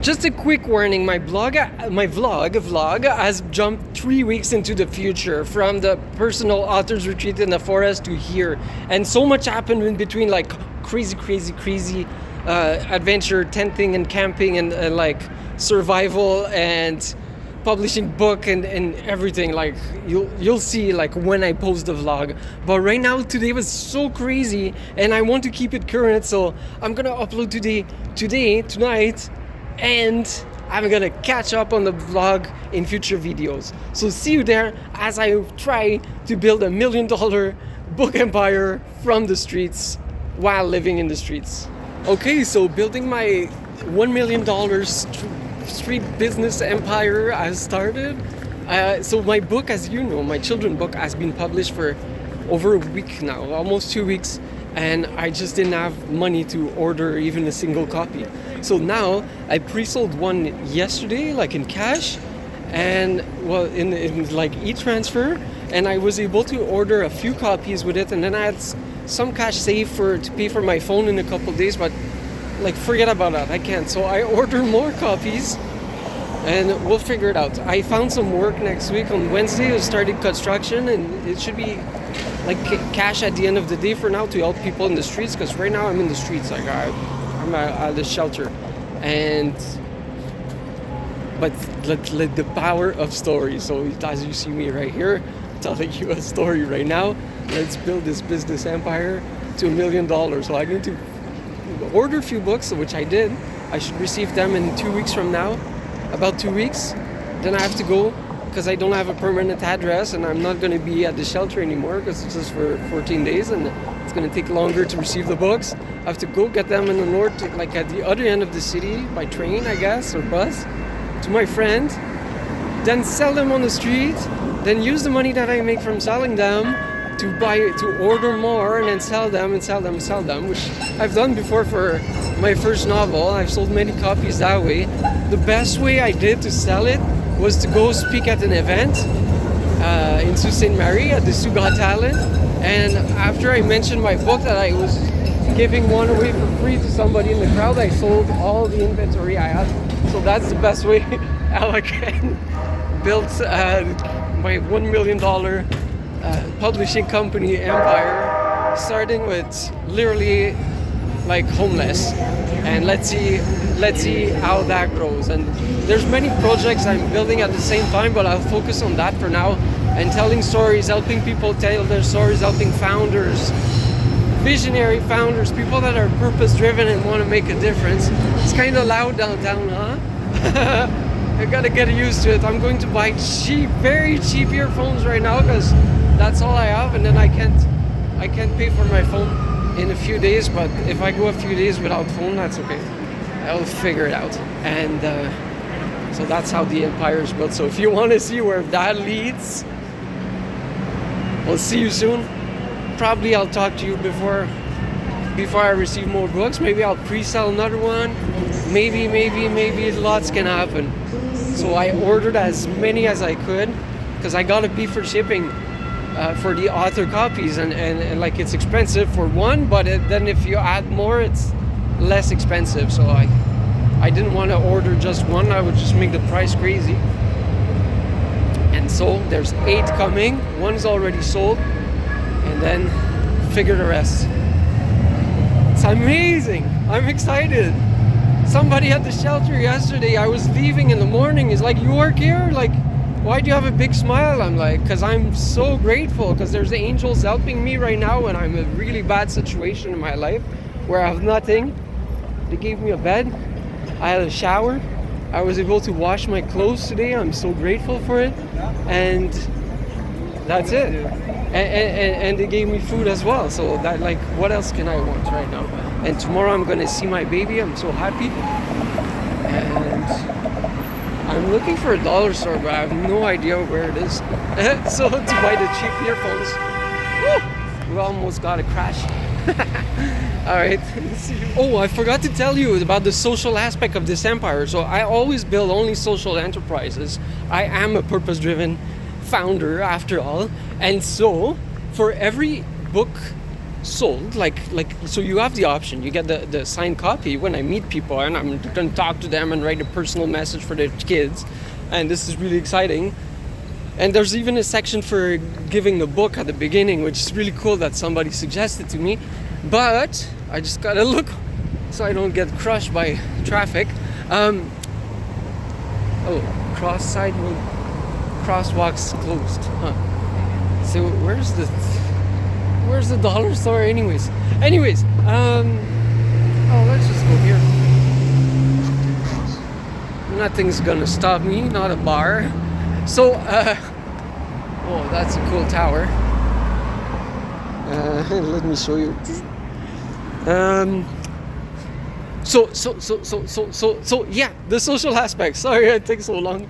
Just a quick warning, my vlog has jumped 3 weeks into the future, from the personal author's retreat in the forest to here. And so much happened in between, like crazy adventure, tenting and camping and like survival and publishing book and everything. Like you'll see like when I post the vlog. But right now, today was so crazy and I want to keep it current, so I'm gonna upload tonight, and I'm gonna catch up on the vlog in future videos. So see you there as I try to build $1 million book empire from the streets while living in the streets. Okay, so building my $1 million street business empire has started. So my book, as you know, my children's book has been published for over a week now, almost 2 weeks, and I just didn't have money to order even a single copy. So now I pre-sold one yesterday, like in cash, and well, in like e-transfer, and I was able to order a few copies with it, and then I had some cash saved to pay for my phone in a couple days, but like forget about that, I can't. So I order more copies and we'll figure it out. I found some work next week on Wednesday. I started construction, and it should be like cash at the end of the day for now to help people in the streets, because right now I'm in the streets, like I'm at the shelter. But the power of story. So as you see me right here telling you a story right now, let's build this business empire to $1 million. So I need to order a few books, which I did. I should receive them in 2 weeks from now, about 2 weeks. Then I have to go, because I don't have a permanent address, and I'm not going to be at the shelter anymore because it's just for 14 days and it's going to take longer to receive the books. I have to go get them in the north, like at the other end of the city, by train, I guess, or bus, to my friend, then sell them on the street, then use the money that I make from selling them to order more, and then sell them, which I've done before for my first novel. I've sold many copies that way. The best way I did to sell it was to go speak at an event in Sault Ste. Marie at the Sioux Got Talent, and after I mentioned my book that I was giving one away for free to somebody in the crowd, I sold all the inventory I had. So that's the best way how I can build my $1 million publishing company empire, starting with literally like homeless, and let's see how that grows. And there's many projects I'm building at the same time, but I'll focus on that for now, and telling stories, helping people tell their stories, helping founders, visionary founders, people that are purpose driven and want to make a difference. It's kind of loud downtown, huh? I gotta get used to it. I'm going to buy very cheap earphones right now, because that's all I have, and then I can't pay for my phone in a few days. But if I go a few days without phone, that's okay. I'll figure it out. And so that's how the empire is built. So if you want to see where that leads, we'll see you soon. Probably I'll talk to you before I receive more books. Maybe I'll pre-sell another one. Maybe lots can happen. So I ordered as many as I could, because I gotta pay for shipping for the author copies, and like it's expensive for one, but then if you add more, it's less expensive. So I didn't want to order just one. I would just make the price crazy. And so there's 8 coming. One's already sold, and then figure the rest. It's amazing. I'm excited. Somebody at the shelter yesterday, I was leaving in the morning, is like, you work here? Like, why do you have a big smile? I'm like, because I'm so grateful, because there's angels helping me right now when I'm in a really bad situation in my life where I have nothing. They gave me a bed. I had a shower. I was able to wash my clothes today. I'm so grateful for it. And that's it. And they gave me food as well. So that, like, what else can I want right now? And tomorrow I'm gonna see my baby. I'm so happy. And I'm looking for a dollar store, but I have no idea where it is. So to buy the cheap earphones. Woo! We almost got a crash. Alright. Oh, I forgot to tell you about the social aspect of this empire. So I always build only social enterprises. I am a purpose-driven founder after all. And so for every book sold, so you have the option. You get the signed copy when I meet people, and I'm gonna talk to them and write a personal message for their kids, and this is really exciting. And there's even a section for giving the book at the beginning, which is really cool that somebody suggested to me. But I just gotta look so I don't get crushed by traffic. Crosswalks closed. Huh. So where's the dollar store anyways? Let's just go here. Nothing's gonna stop me, not a bar. So, oh, that's a cool tower. Let me show you. So yeah, the social aspect. Sorry it takes so long.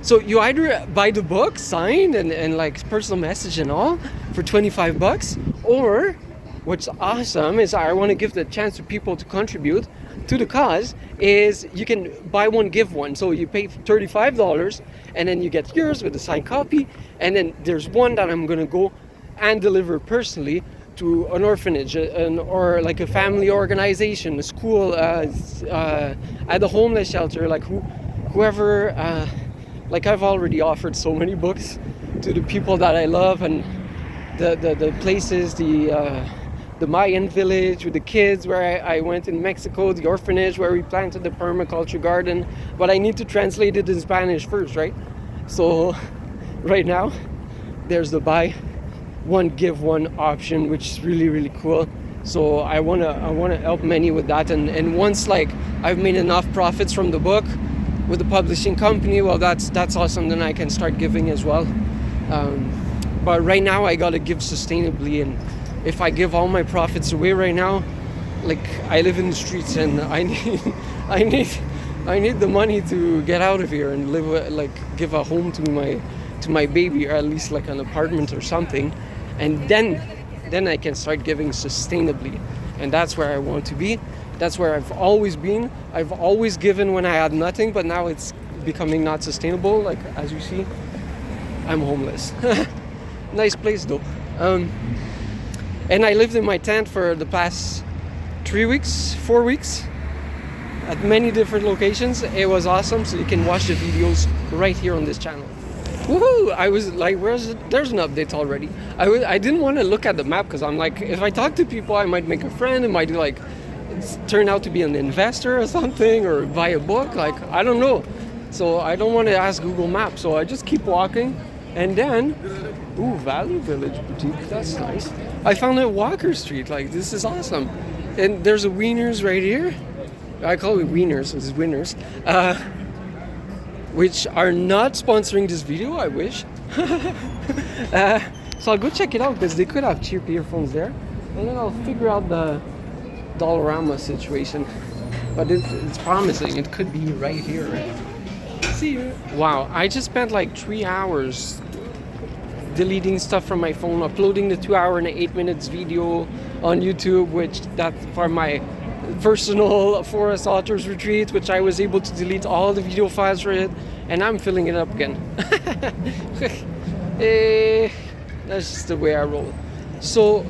So you either buy the book signed and like personal message and all for $25, or what's awesome is I want to give the chance to people to contribute to the cause, is you can buy one, give one. So you pay $35 and then you get yours with a signed copy, and then there's one that I'm gonna go and deliver personally to an orphanage or like a family organization, a school, at a homeless shelter, like whoever. Like I've already offered so many books to the people that I love, and the places, the Mayan village with the kids where I went in Mexico, the orphanage where we planted the permaculture garden. But I need to translate it in Spanish first, right? So right now there's the buy one give one option, which is really, really cool. So I wanna help many with that, and once like I've made enough profits from the book with the publishing company, well, that's awesome. Then I can start giving as well. But right now I gotta give sustainably, and if I give all my profits away right now, like I live in the streets, and I need the money to get out of here and live, like give a home to my baby, or at least like an apartment or something, and then I can start giving sustainably, and that's where I want to be. That's where I've always been. I've always given when I had nothing, but now it's becoming not sustainable. Like, as you see, I'm homeless. Nice place though. And I lived in my tent for the past 4 weeks, at many different locations. It was awesome, so you can watch the videos right here on this channel. Woohoo! I was like, there's an update already. I didn't want to look at the map, because I'm like, if I talk to people, I might make a friend, it might like turn out to be an investor or something, or buy a book, like I don't know. So I don't want to ask Google Maps, so I just keep walking, and then Valley Village Boutique, that's nice. I found a Walker Street, like this is awesome. And there's a Wieners right here. I call it Wieners, it's Winners, which are not sponsoring this video, I wish. So I'll go check it out, because they could have cheap earphones there, and then I'll figure out the Dollarama situation, but it's promising. It could be right here. See you. Wow, I just spent like 3 hours deleting stuff from my phone, uploading the 2 hour and 8 minutes video on YouTube, which that for my personal Forest Authors Retreat, which I was able to delete all the video files for it, and I'm filling it up again. That's just the way I roll. So,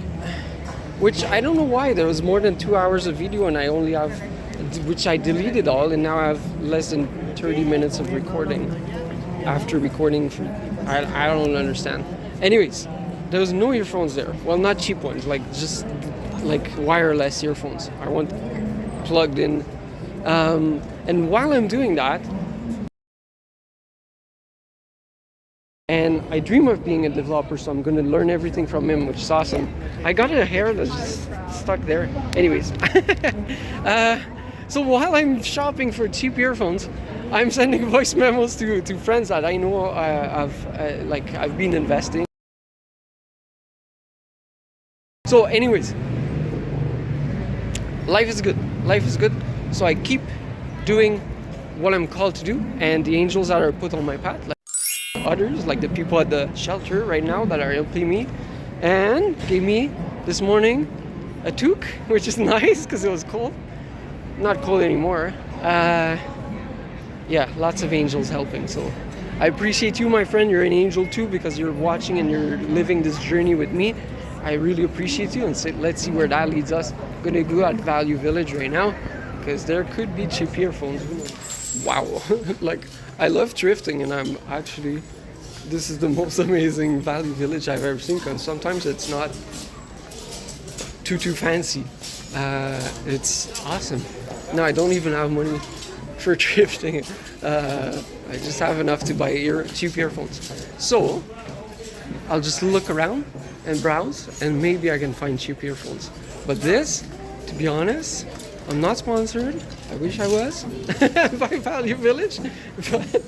which I don't know why there was more than 2 hours of video, and I only have, which I deleted all, and now I have less than 30 minutes of recording after recording. I don't understand. Anyways, there was no earphones there. Well, not cheap ones, like just like wireless earphones. I want plugged in. And while I'm doing that, and I dream of being a developer, so I'm going to learn everything from him, which is awesome. I got a hair that's just stuck there. Anyways, so while I'm shopping for cheap earphones, I'm sending voice memos to friends that I know I've been investing. So anyways, life is good. Life is good. So I keep doing what I'm called to do, and the angels that are put on my path, like others, like the people at the shelter right now that are helping me, and gave me this morning a toque, which is nice because it was cold. Not cold anymore. Yeah, lots of angels helping. So I appreciate you, my friend. You're an angel too, because you're watching and you're living this journey with me. I really appreciate you, and let's see where that leads us. I'm gonna go at Value Village right now because there could be cheap earphones. Who knows? Wow, like I love thrifting, and I'm actually, this is the most amazing Value Village I've ever seen, because sometimes it's not too fancy. It's awesome. No, I don't even have money for thrifting. I just have enough to buy cheap earphones. So I'll just look around and browse, and maybe I can find cheap earphones. But this, to be honest, I'm not sponsored. I wish I was by Value Village, but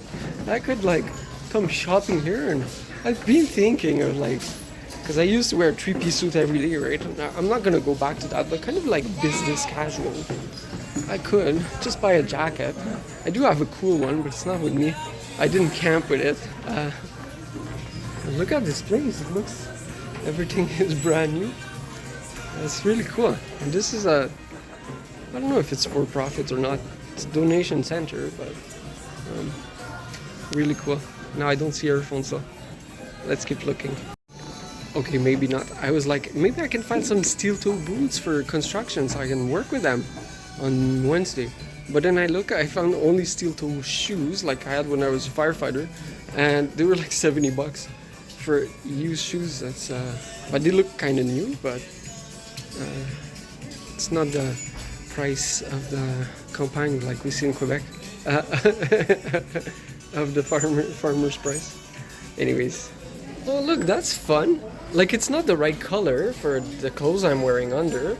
I could like come shopping here. And I've been thinking of like, because I used to wear a 3-piece suit every day, right? Now, I'm not gonna go back to that, but kind of like business casual. I could just buy a jacket. I do have a cool one, but it's not with me. I didn't camp with it. Look at this place. It looks, everything is brand new. It's really cool. And this is a, I don't know if it's for profit or not. It's a donation center, but really cool. Now I don't see earphones though. Let's keep looking. Okay, maybe not. I was like, maybe I can find some steel toe boots for construction so I can work with them on Wednesday. But then I found only steel toe shoes like I had when I was a firefighter, and they were like $70 for used shoes. That's but they look kind of new, but it's not the price of the campagne like we see in Quebec of the farmer's price. Anyways, oh look, that's fun. Like it's not the right color for the clothes I'm wearing under,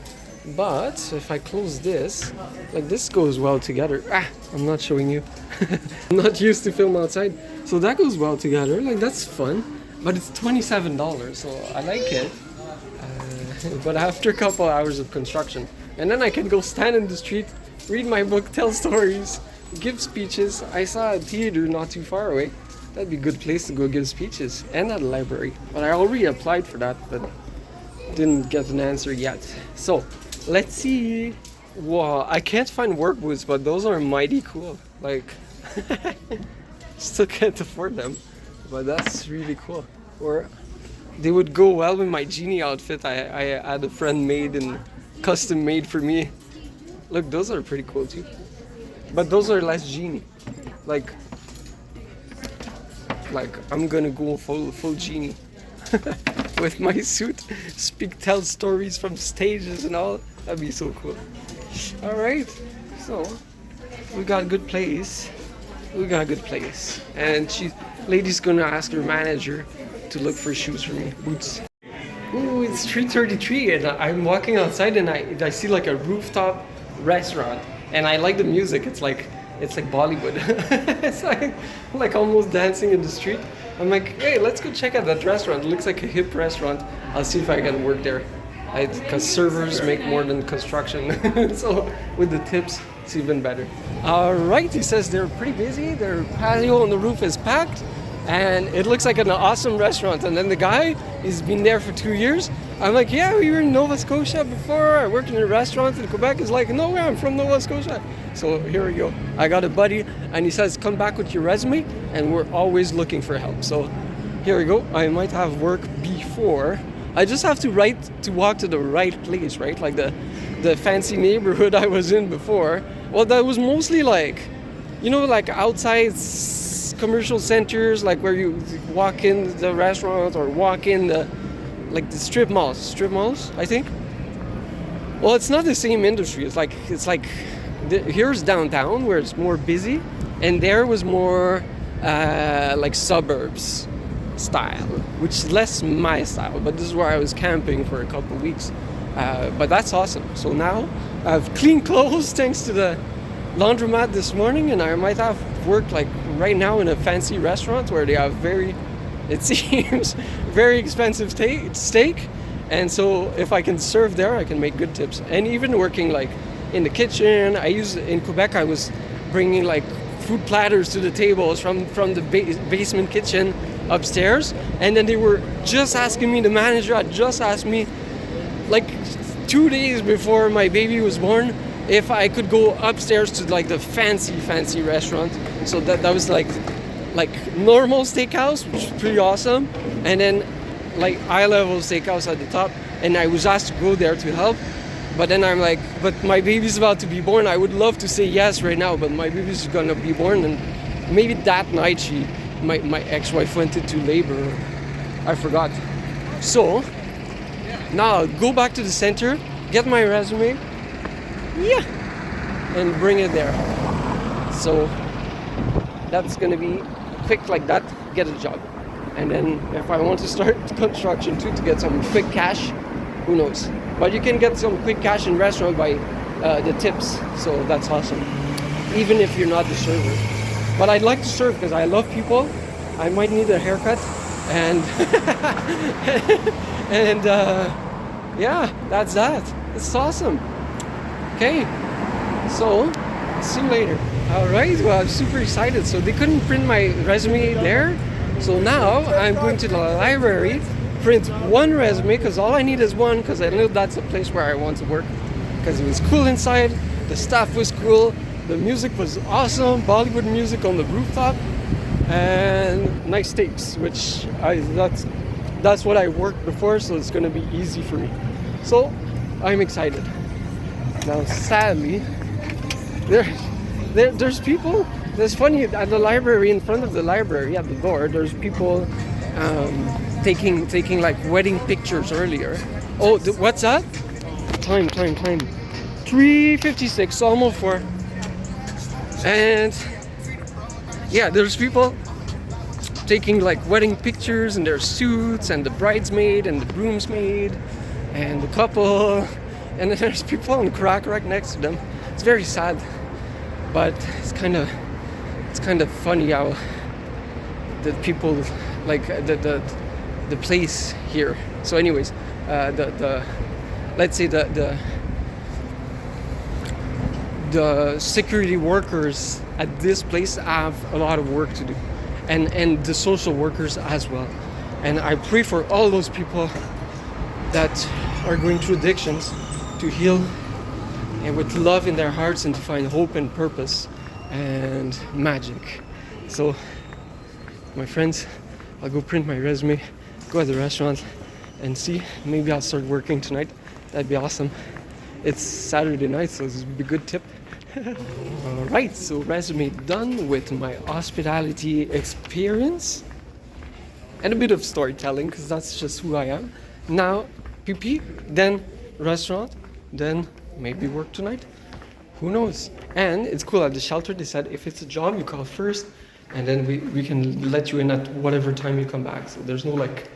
but if I close this, like this goes well together. I'm not showing you. I'm not used to film outside, so that goes well together. Like that's fun, but it's $27, so I like it. But after a couple hours of construction, and then I can go stand in the street, read my book, tell stories, give speeches. I saw a theater not too far away. That'd be a good place to go give speeches, and at a library. But I already applied for that, but didn't get an answer yet. So let's see. Wow, I can't find work boots, but those are mighty cool. Like, still can't afford them, but that's really cool. Or they would go well with my genie outfit. I had a friend made and custom made for me. Look, those are pretty cool too. But those are less genie. Like I'm gonna go full genie with my suit, tell stories from stages and all. That'd be so cool. All right, so we got a good place. And lady's gonna ask her manager to look for shoes for me, boots. Ooh, it's 3:33, and I'm walking outside, and I see like a rooftop restaurant, and I like the music. It's like Bollywood. It's like almost dancing in the street. I'm like, hey, let's go check out that restaurant. It looks like a hip restaurant. I'll see if I can work there. Because servers make more than construction. So with the tips, it's even better. All right, he says they're pretty busy. Their patio on the roof is packed, and it looks like an awesome restaurant. And then the guy, he's been there for 2 years. I'm like, yeah, we were in Nova Scotia before. I worked in a restaurant in Quebec. He's like, no way, I'm from Nova Scotia. So here we go. I got a buddy, and he says, come back with your resume, and we're always looking for help. So here we go. I might have work before. I just have to walk to the right place, right? Like the fancy neighborhood I was in before. Well, that was mostly like, like outside commercial centers, like where you walk in the restaurant or walk in the strip malls, I think. Well, it's not the same industry. It's like here's downtown where it's more busy, and there was more like suburbs style, which is less my style, but this is where I was camping for a couple of weeks. But that's awesome. So now I have clean clothes thanks to the laundromat this morning, and I might have worked like right now in a fancy restaurant where they have it seems very expensive steak, and so if I can serve there, I can make good tips. And even working like in the kitchen, in Quebec I was bringing like food platters to the tables from the basement kitchen upstairs, and then they were just asking me, the manager had just asked me like 2 days before my baby was born if I could go upstairs to like the fancy restaurant. So that was like normal steakhouse, which is pretty awesome, and then like eye-level steakhouse at the top, and I was asked to go there to help. But then I'm like, but my baby's about to be born. I would love to say yes right now, but my baby's gonna be born, and maybe that night my ex-wife went into labor. I forgot. So now I'll go back to the center, get my resume, and bring it there. So that's gonna be quick like that, get a job. And then if I want to start construction too to get some quick cash, who knows? But you can get some quick cash in restaurant by the tips, so that's awesome. Even if you're not the server. But I'd like to serve because I love people. I might need a haircut, and and yeah, that's that. It's awesome. Okay, so see you later. All right, well, I'm super excited. So they couldn't print my resume there, so now I'm going to the library, print one resume because all I need is one, because I know that's the place where I want to work, because it was cool inside, the staff was cool, the music was awesome, Bollywood music on the rooftop, and nice steaks, which that's what I worked before, so it's gonna be easy for me. So I'm excited. Now sadly, there's people. It's funny, at the library, in front of the library at the door, there's people taking like wedding pictures earlier. Oh, what's that? Time. 3:56, so almost 4. And yeah, there's people taking like wedding pictures in their suits, and the bridesmaid and the groomsmaid and the couple, and then there's people on the crack right next to them. It's very sad, but it's kind of funny how the people like the place here. So anyways, let's say the security workers at this place have a lot of work to do, and the social workers as well. And I pray for all those people that are going through addictions to heal, and with love in their hearts, and to find hope and purpose and magic. So my friends, I'll go print my resume, go to the restaurant, and see, maybe I'll start working tonight. That'd be awesome. It's Saturday night, so this would be a good tip. Alright, so resume done with my hospitality experience and a bit of storytelling, because that's just who I am. Now PP, then restaurant, then maybe work tonight. Who knows? And it's cool, at the shelter they said if it's a job you call first, and then we can let you in at whatever time you come back. So there's no like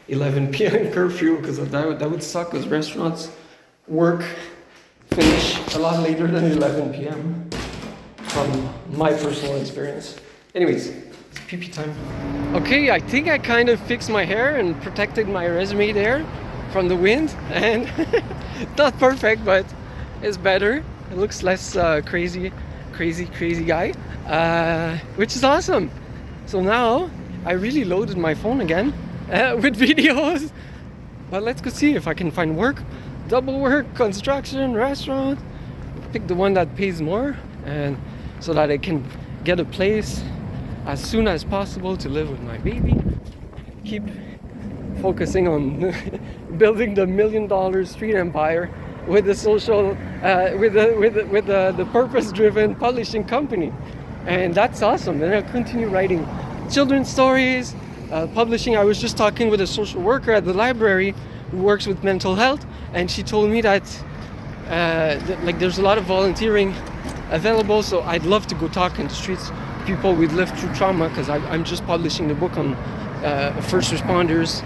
11 p.m. curfew, because that would suck, because restaurants finish a lot later than 11 p.m. from my personal experience. Anyways, it's PP time. Okay, I think I kind of fixed my hair and protected my resume there from the wind, and it's not perfect, but it's better. It looks less crazy guy, which is awesome. So now I really loaded my phone again with videos, but let's go see if I can find work. Double work, construction, restaurant. Pick the one that pays more, and so that I can get a place as soon as possible to live with my baby. Keep focusing on building the $1 million street empire with the social, with the purpose-driven publishing company, and that's awesome. Then I'll continue writing children's stories, publishing. I was just talking with a social worker at the library who works with mental health, and she told me that like there's a lot of volunteering available, so I'd love to go talk in the streets to people who've lived through trauma, because I'm just publishing the book on first responders,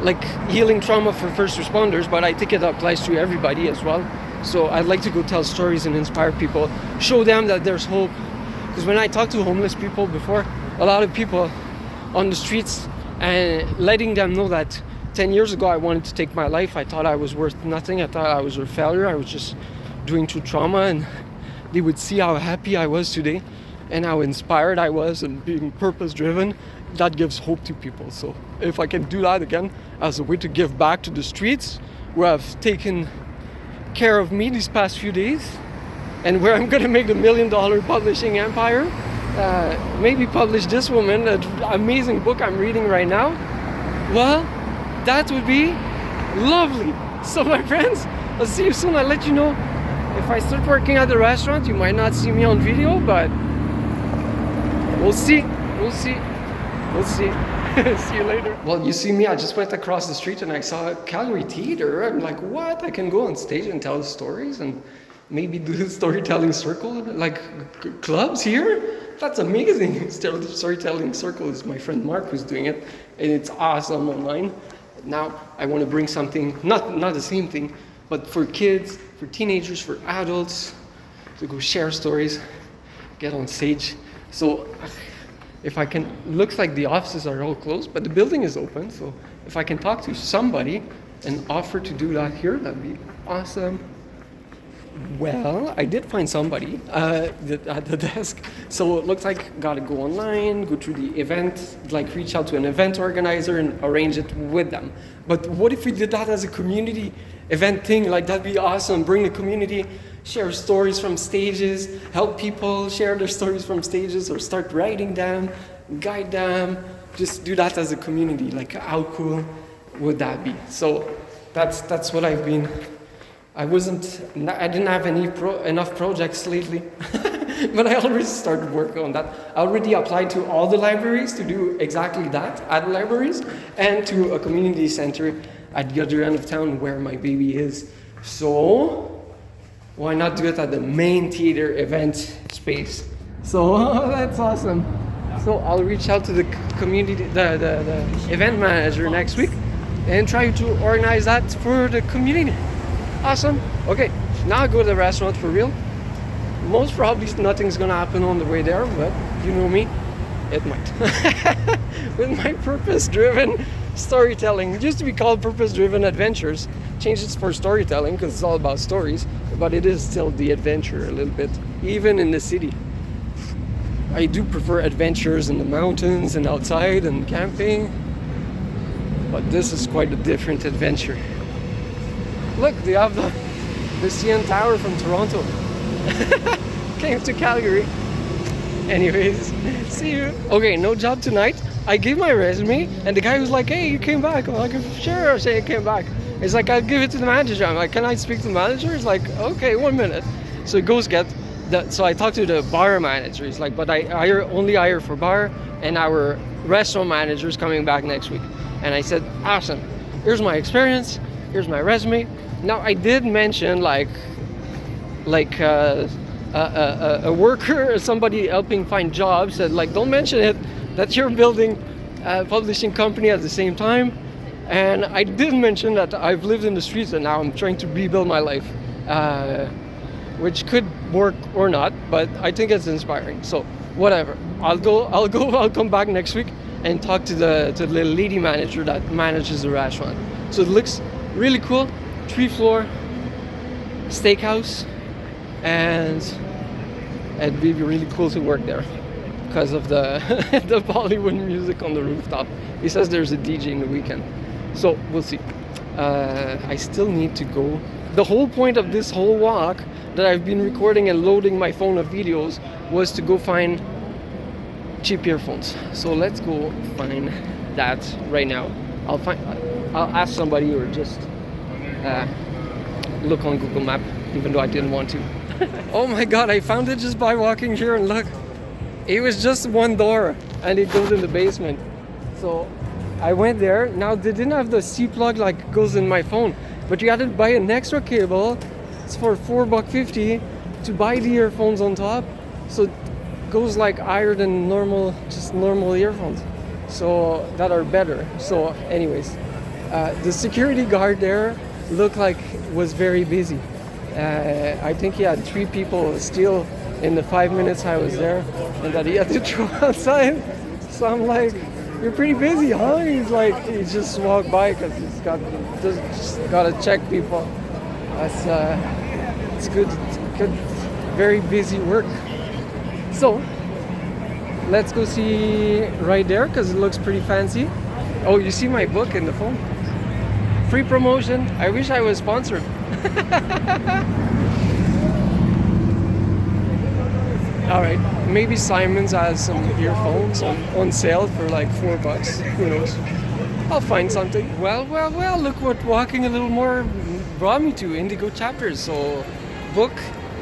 like healing trauma for first responders, but I think it applies to everybody as well. So I'd like to go tell stories and inspire people, show them that there's hope, because when I talk to homeless people before, a lot of people on the streets, and letting them know that 10 years ago I wanted to take my life. I thought I was worth nothing. I thought I was a failure. I was just doing through trauma, and they would see how happy I was today and how inspired I was and being purpose driven. That gives hope to people. So if I can do that again as a way to give back to the streets who have taken care of me these past few days, and where I'm gonna make the $1 million publishing empire, maybe publish this woman, an amazing book I'm reading right now, well, That would be lovely. So my friends, I'll see you soon. I'll let you know if I start working at the restaurant. You might not see me on video, but we'll see. We'll see. We'll see. See you later. Well, you see me, I just went across the street and I saw a Calgary theater. I'm like, what? I can go on stage and tell stories and maybe do the storytelling circle, like clubs here? That's amazing. Storytelling circle is my friend Mark who's doing it, and it's awesome online. Now I want to bring something, not the same thing, but for kids, for teenagers, for adults, to go share stories, get on stage. So if I can, looks like the offices are all closed, but the building is open. So if I can talk to somebody and offer to do that here, that'd be awesome. Well, I did find somebody at the desk. So it looks like gotta go online, go through the event, like reach out to an event organizer and arrange it with them. But what if we did that as a community event thing? Like that'd be awesome. Bring the community, share stories from stages, help people share their stories from stages or start writing them, guide them. Just do that as a community. Like how cool would that be? So that's what I've been. I didn't have enough projects lately, but I already started working on that. I already applied to all the libraries to do exactly that at libraries and to a community center at the other end of town where my baby is. So why not do it at the main theater event space? So that's awesome. So I'll reach out to the community, the event manager next week and try to organize that for the community. Awesome. Okay, now I go to the restaurant for real. Most probably nothing's gonna happen on the way there, but you know me, it might. With my purpose-driven storytelling. It used to be called purpose-driven adventures. Changed it for storytelling because it's all about stories, but it is still the adventure a little bit, even in the city. I do prefer adventures in the mountains and outside and camping, but this is quite a different adventure. Look, they have the CN Tower from Toronto. Came to Calgary. Anyways, see you. Okay, no job tonight. I gave my resume, and the guy was like, hey, you came back. I'm like, sure, I say I came back. He's like, I'll give it to the manager. I'm like, can I speak to the manager? He's like, okay, 1 minute. So he goes so I talked to the bar manager. He's like, but I only hire for bar, and our restaurant manager is coming back next week. And I said, awesome. Here's my experience. Here's my resume. Now I did mention like a worker or somebody helping find jobs. Said like, don't mention it that you're building a publishing company at the same time. And I did mention that I've lived in the streets and now I'm trying to rebuild my life, which could work or not, but I think it's inspiring. So whatever, I'll come back next week and talk to the lady manager that manages the restaurant. So it looks really cool. 3-floor steakhouse, and it'd be really cool to work there because of the the Bollywood music on the rooftop. He says there's a DJ in the weekend, so we'll see. I still need to go. The whole point of this whole walk that I've been recording and loading my phone of videos was to go find cheap earphones. So let's go find that right now. I'll ask somebody or just look on Google Map, even though I didn't want to. Oh my god, I found it just by walking here, and look, it was just one door and it goes in the basement. So I went there. Now they didn't have the C plug like goes in my phone, but you had to buy an extra cable. It's for $4.50 to buy the earphones on top, so it goes like higher than normal earphones, so that are better. So anyways, the security guard there looked like was very busy. I think he had 3 people still in the 5 minutes I was there, and that he had to throw outside. So I'm like, you're pretty busy, huh? He's like, he just walked by because he's just gotta check people. That's it's good, very busy work. So let's go see right there because it looks pretty fancy. Oh, you see my book in the phone? Free promotion. I wish I was sponsored. Alright, maybe Simon's has some earphones on sale for like $4. Who knows? I'll find something. Well, look what walking a little more brought me to. Indigo chapters. So, book,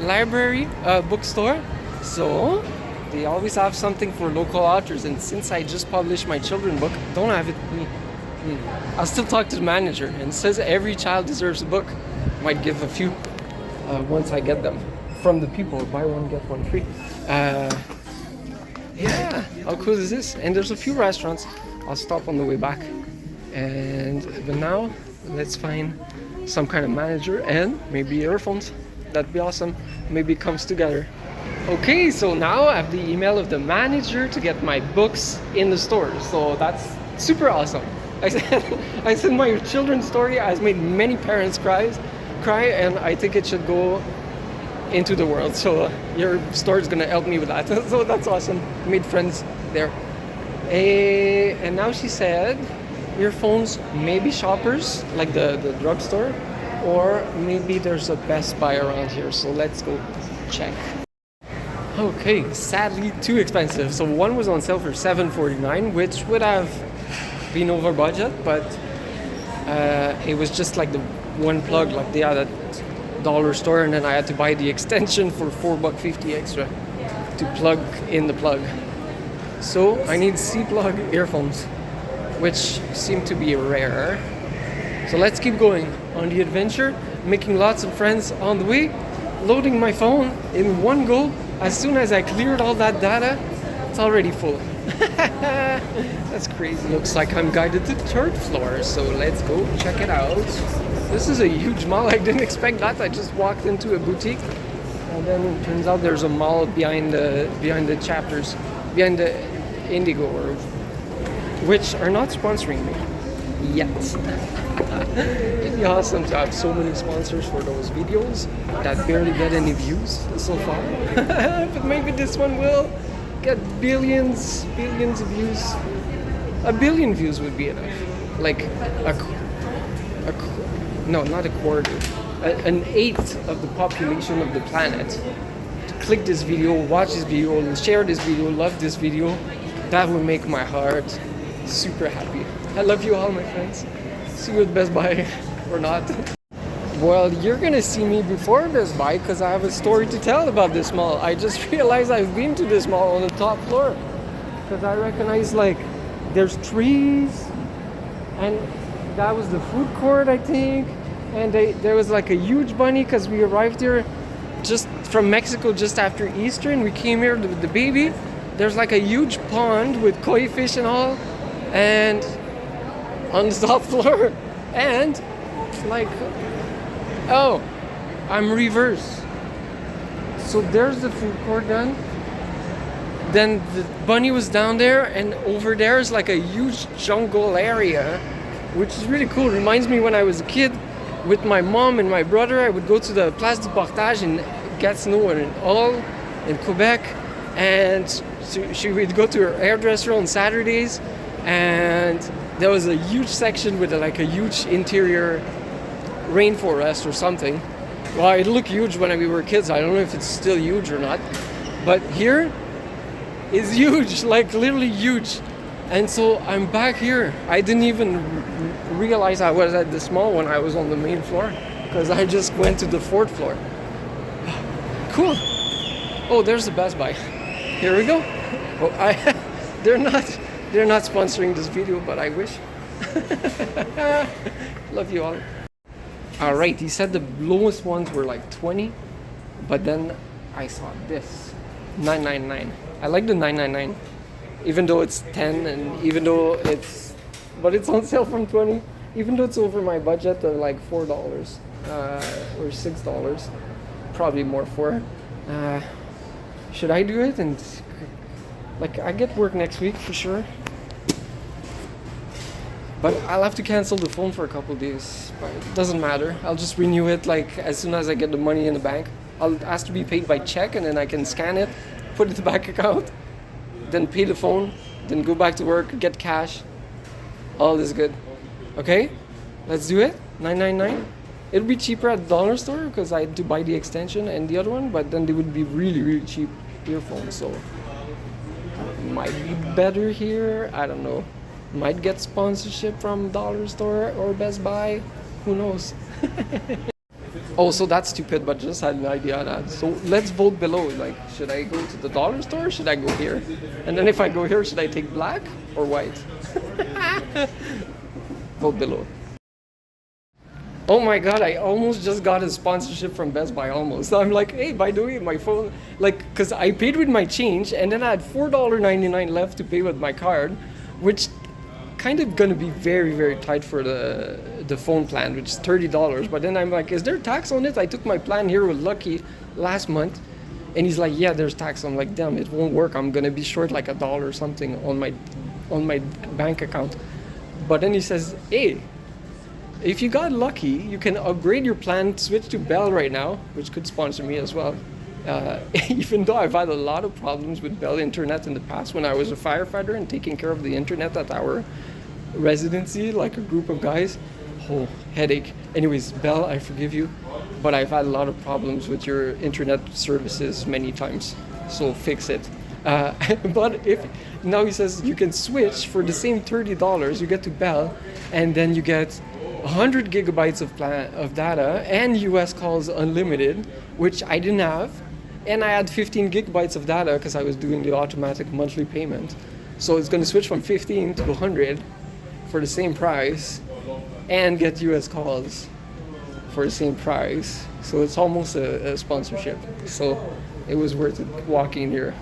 library, bookstore. So, they always have something for local authors. And since I just published my children book, don't have it me. I'll still talk to the manager and says every child deserves a book. Might give a few once I get them from the people. Buy one, get one free. Yeah, how cool is this? And there's a few restaurants. I'll stop on the way back. But now, let's find some kind of manager and maybe earphones. That'd be awesome. Maybe it comes together. Okay, so now I have the email of the manager to get my books in the store. So that's super awesome. I said my children's story has made many parents cry, and I think it should go into the world. So your store is gonna help me with that. So that's awesome. Made friends there. And now she said earphones, maybe Shoppers, like the drugstore, or maybe there's a Best Buy around here. So let's go check. Okay, sadly too expensive. So one was on sale for $7.49, which would have been over budget, but it was just like the one plug, like they had a dollar store, and then I had to buy the extension for $4.50 extra to plug in the plug. So I need C-plug earphones, which seem to be rare. So let's keep going on the adventure, making lots of friends on the way, loading my phone in one go. As soon as I cleared all that data, it's already full. That's crazy. Looks like I'm guided to the third floor, so let's go check it out. This is a huge mall. I didn't expect that. I just walked into a boutique, and then it turns out there's a mall behind the chapters, behind the Indigo, which are not sponsoring me yet. It'd be awesome to have so many sponsors for those videos that barely get any views so far. But maybe this one will get billions of views. 1 billion views would be enough. Like no, not a quarter. An eighth of the population of the planet to click this video, watch this video, share this video, love this video. That would make my heart super happy. I love you all, my friends. See you at Best Buy or not. Well, you're gonna see me before Best Buy because I have a story to tell about this mall. I just realized I've been to this mall on the top floor because I recognize like there's trees, and that was the food court, I think, and there was like a huge bunny because we arrived here just from Mexico just after Easter, and we came here with the baby. There's like a huge pond with koi fish and all, and on the top floor, and like, oh, I'm reverse. So there's the food court then the bunny was down there, and over there is like a huge jungle area, which is really cool. It reminds me when I was a kid with my mom and my brother, I would go to the Place du Portage in Gatineau and all in Quebec, and so she would go to her hairdresser on Saturdays, and there was a huge section with like a huge interior rainforest or something. Well, it looked huge when we were kids. I don't know if it's still huge or not, but here is huge, like literally huge. And so I'm back here. I didn't even realize I was at the small one. I was on the main floor because I just went to the fourth floor. Cool. Oh, there's the Best Buy. Here we go. Oh, they're not sponsoring this video, but I wish. Love you all. All right, he said the lowest ones were like 20, but then I saw this, $9.99. I like the $9.99, even though it's 10, and even though it's on sale from 20, even though it's over my budget of like $4 or $6, probably more for. Should I do it? And like, I get work next week for sure, but I'll have to cancel the phone for a couple days. But it doesn't matter. I'll just renew it like as soon as I get the money in the bank. I'll ask to be paid by check, and then I can scan it, put it in the bank account, then pay the phone, then go back to work, get cash. All is good. Okay, let's do it. $9.99. It'll be cheaper at the dollar store because I had to buy the extension and the other one, but then they would be really cheap earphones. So it might be better here. I don't know. Might get sponsorship from Dollar Store or Best Buy. Who knows? Oh, so that's stupid, but just had an idea on that. So let's vote below. Like, should I go to the dollar store or should I go here? And then if I go here, should I take black or white? Vote below. Oh my god, I almost just got a sponsorship from Best Buy, almost. I'm like, hey, by the way, my phone, like, because I paid with my change and then I had $4.99 left to pay with my card, which kind of gonna be very, very tight for the phone plan, which is $30. But then I'm like, is there tax on it? I took my plan here with Lucky last month, and he's like, yeah, there's tax. I'm like, damn, it won't work. I'm gonna be short like $1 or something on my bank account. But then he says, hey, if you got lucky, you can upgrade your plan, switch to Bell right now, which could sponsor me as well. Even though I've had a lot of problems with Bell Internet in the past when I was a firefighter and taking care of the internet at our residency, like a group of guys. Oh, headache. Anyways, Bell, I forgive you, but I've had a lot of problems with your internet services many times, so fix it. But if now he says you can switch for the same $30, you get to Bell, and then you get 100 gigabytes of data and US calls unlimited, which I didn't have, and I had 15 gigabytes of data because I was doing the automatic monthly payment. So it's going to switch from 15 to 100 for the same price and get US calls for the same price. So it's almost a sponsorship. So it was worth it walking here.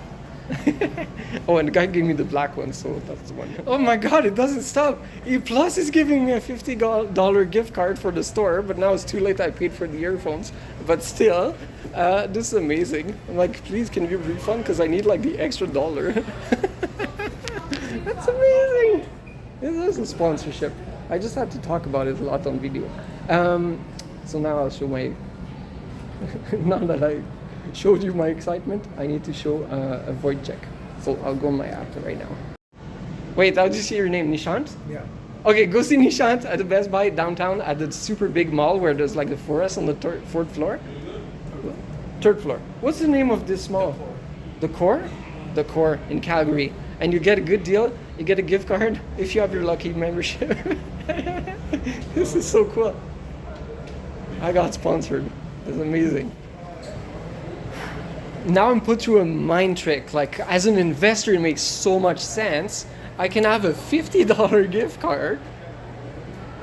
Oh, and the guy gave me the black one, so that's the one. Oh my god, it doesn't stop. E Plus is giving me a $50 gift card for the store, but now it's too late. I paid for the earphones. But still, this is amazing. I'm like, please, can you refund? Because I need like the extra dollar. That's amazing. This is a sponsorship. I just had to talk about it a lot on video. So now I'll show my... now that I showed you my excitement, I need to show a void check. So I'll go on my app right now. Wait, I'll just see your name, Nishant? Yeah. Okay, go see Nishant at the Best Buy downtown at the super big mall where there's like the forest on the fourth floor. Third floor. What's the name of this mall? The Core? The Core in Calgary. And you get a good deal. You get a gift card if you have your Lucky membership. This is so cool. I got sponsored. It's amazing. Now I'm put through a mind trick. Like, as an investor, it makes so much sense. I can have a $50 gift card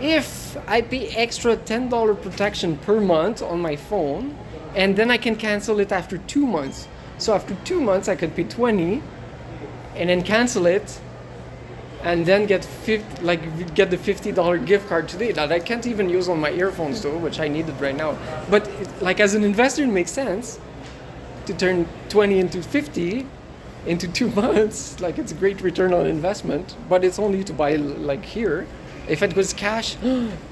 if I pay extra $10 protection per month on my phone, and then I can cancel it after 2 months. So after 2 months, I could pay $20 and then cancel it, and then get the $50 gift card today that I can't even use on my earphones though, which I needed right now. But like, as an investor, it makes sense to turn 20 into 50 into 2 months. Like, it's a great return on investment, but it's only to buy like here. If it was cash,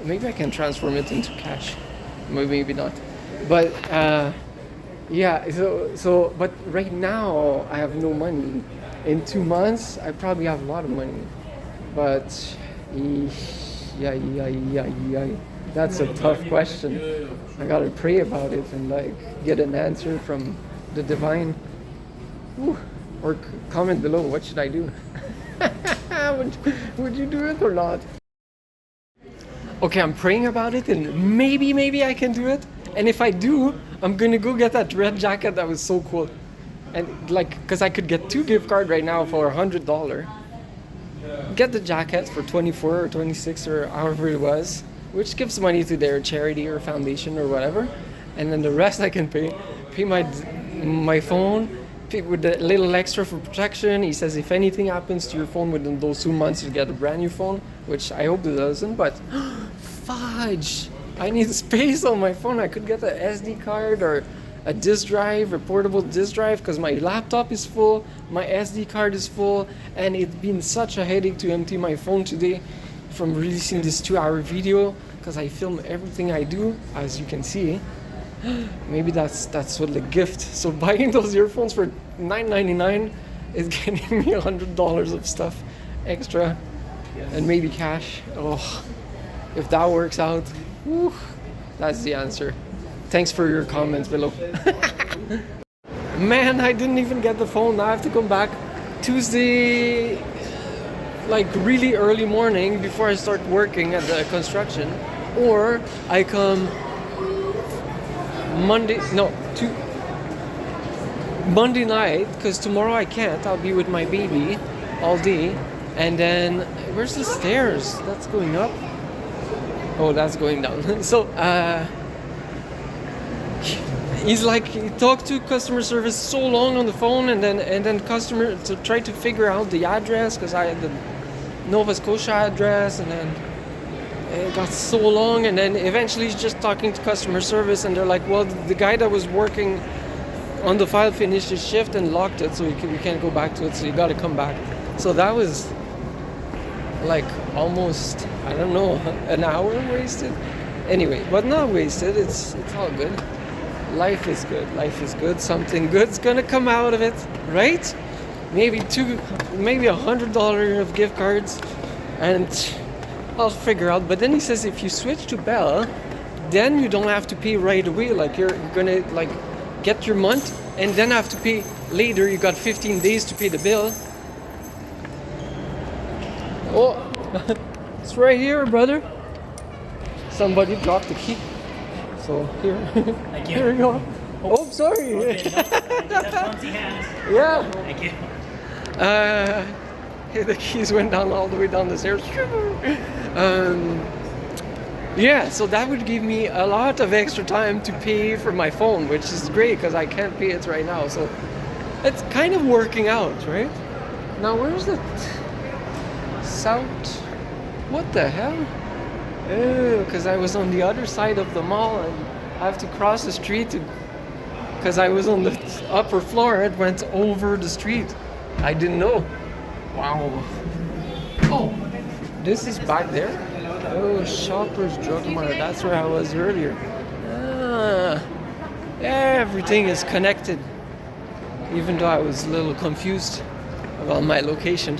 maybe I can transform it into cash. Maybe not. But yeah, so but right now I have no money. In 2 months, I probably have a lot of money. But yeah. That's a tough question. I gotta pray about it and like get an answer from the divine. Ooh. Or comment below, what should I do? would you do it or not? Okay, I'm praying about it, and maybe I can do it. And if I do, I'm gonna go get that red jacket that was so cool. And like, cause I could get 2 gift cards right now for $100. Get the jacket for 24 or 26 or however it was, which gives money to their charity or foundation or whatever. And then the rest I can pay my phone, with a little extra for protection. He says if anything happens to your phone within those 2 months, you get a brand new phone, which I hope it doesn't, but fudge! I need space on my phone. I could get a SD card or a disk drive, a portable disk drive, because my laptop is full, my SD card is full, and it's been such a headache to empty my phone today from releasing this 2-hour video, because I film everything I do, as you can see. Maybe that's what the gift. So buying those earphones for $9.99 is getting me $100 of stuff extra, and maybe cash. Oh, if that works out, whew, that's the answer. Thanks for your comments below. Man, I didn't even get the phone. Now I have to come back Tuesday like really early morning before I start working at the construction, or I come Monday night, because tomorrow I can't. I'll be with my baby all day. And then, where's the stairs? That's going up. Oh, that's going down. So, he's like, he talked to customer service so long on the phone, and then customer to try to figure out the address, because I had the Nova Scotia address, and then it got so long, and then eventually he's just talking to customer service, and they're like, well, the guy that was working on the file finished his shift and locked it, so we can't go back to it, so you got to come back. So that was like almost, I don't know, an hour wasted. Anyway, but not wasted. It's all good. Life is good. Life is good. Something good's gonna come out of it, right? Maybe $100 of gift cards, and I'll figure out. But then he says if you switch to Bell, then you don't have to pay right away. Like you're gonna like get your month and then have to pay later. You got 15 days to pay the bill. Oh, it's right here, brother. Somebody dropped the key. So here, Thank you. here you go. Oh, sorry. Okay, fancy hands. Yeah. Thank you. The keys went down all the way down the stairs. Yeah, so that would give me a lot of extra time to pay for my phone, which is great because I can't pay it right now. So it's kind of working out, right? Now, where's the south? What the hell? Oh, because I was on the other side of the mall and I have to cross the street because I was on the upper floor. It went over the street. I didn't know. Wow. Oh, this is back there. Oh, Shoppers Drug Mart. That's where I was earlier. Ah, everything is connected. Even though I was a little confused about my location.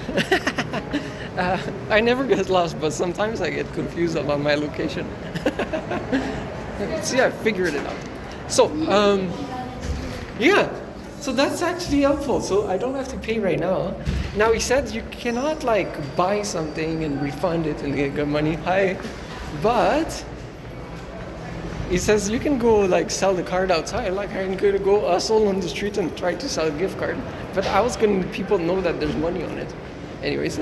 I never get lost, but sometimes I get confused about my location. See, I figured it out. So, yeah. So that's actually helpful. So I don't have to pay right now. Now he said you cannot like buy something and refund it and get money. But he says you can go like sell the card outside. Like I'm gonna go hustle on the street and try to sell a gift card. But I was gonna people know that there's money on it. Anyways,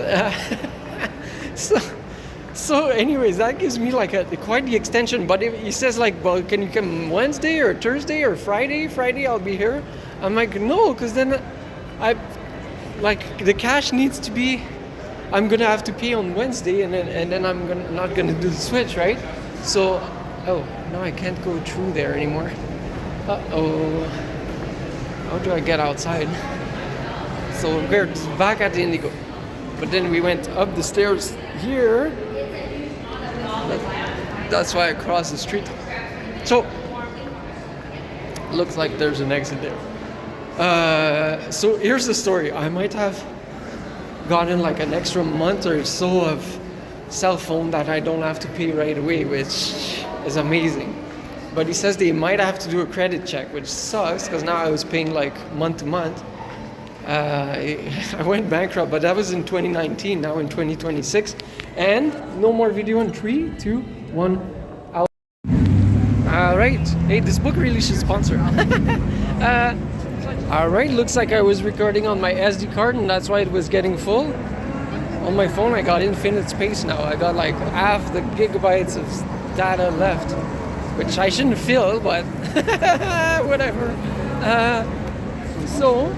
so anyways, that gives me like quite the extension. But if he says like, well, can you come Wednesday or Thursday or Friday? Friday I'll be here. I'm like, no, because then the cash needs to be. I'm gonna have to pay on Wednesday, and then I'm not gonna do the switch, right? So, oh, no, I can't go through there anymore. Uh-oh. How do I get outside? So we're back at the Indigo. But then we went up the stairs here. That's why I crossed the street. So, looks like there's an exit there. So here's the story. I might have gotten like an extra month or so of cell phone that I don't have to pay right away, which is amazing. But he says they might have to do a credit check, which sucks because now I was paying like month to month. I went bankrupt, but that was in 2019, now in 2026. And no more video in 3, 2, 1, out. Alright, hey, this book really should sponsor. Alright, looks like I was recording on my SD card and that's why it was getting full. On my phone I got infinite space now. I got like half the gigabytes of data left, which I shouldn't fill, but whatever. So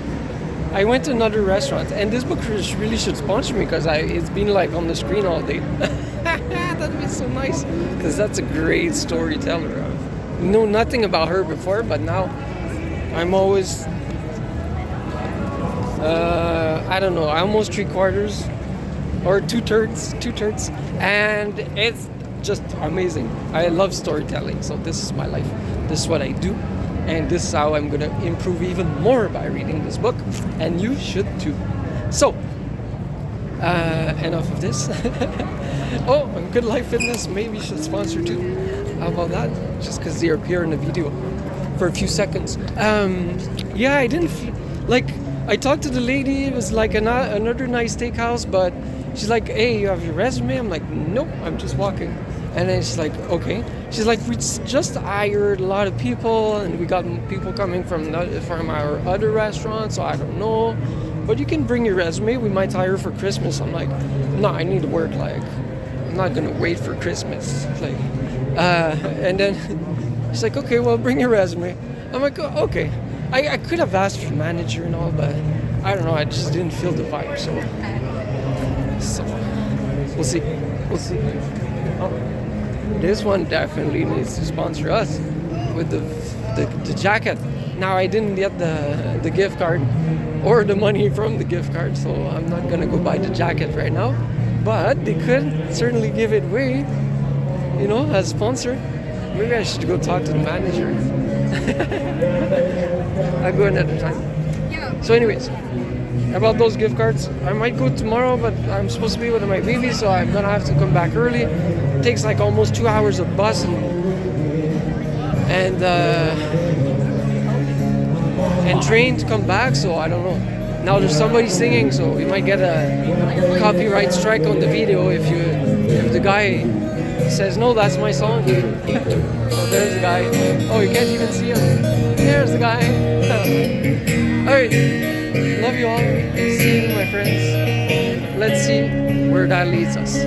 I went to another restaurant, and this book really should sponsor me because it's been like on the screen all day. That'd be so nice, because that's a great storyteller. I know nothing about her before, but now I'm always, I don't know, almost 3/4 or 2/3, and it's just amazing. I love storytelling, so this is my life. This is what I do. And this is how I'm gonna improve even more by reading this book, and you should too. So, enough of this. Oh, Good Life Fitness maybe should sponsor too. How about that? Just because they appear in the video for a few seconds. Yeah, I didn't feel like I talked to the lady. It was like another nice steakhouse, but she's like, "Hey, you have your resume?" I'm like, "Nope, I'm just walking." And then she's like, "Okay." She's like, "We just hired a lot of people, and we got people coming from our other restaurants, so I don't know. But you can bring your resume. We might hire for Christmas." I'm like, "No, I need to work. Like, I'm not gonna wait for Christmas." Like, and then she's like, "Okay, well, bring your resume." I'm like, "Oh, okay." I could have asked for manager and all, but I don't know. I just didn't feel the vibe. So we'll see. We'll see. Oh, this one definitely needs to sponsor us with the jacket. Now I didn't get the gift card or the money from the gift card, so I'm not gonna go buy the jacket right now. But they could certainly give it away, you know, as a sponsor. Maybe I should go talk to the manager. I'll go another time. So anyways, about those gift cards, I might go tomorrow, but I'm supposed to be with my baby, so I'm gonna have to come back early. It takes like almost 2 hours of bus and train to come back, so I don't know. Now there's somebody singing, so we might get a copyright strike on the video if the guy says, "No, that's my song." Oh, there's the guy. Oh, you can't even see him. There's the guy. Alright, love you all. See you, my friends. Let's see where that leads us.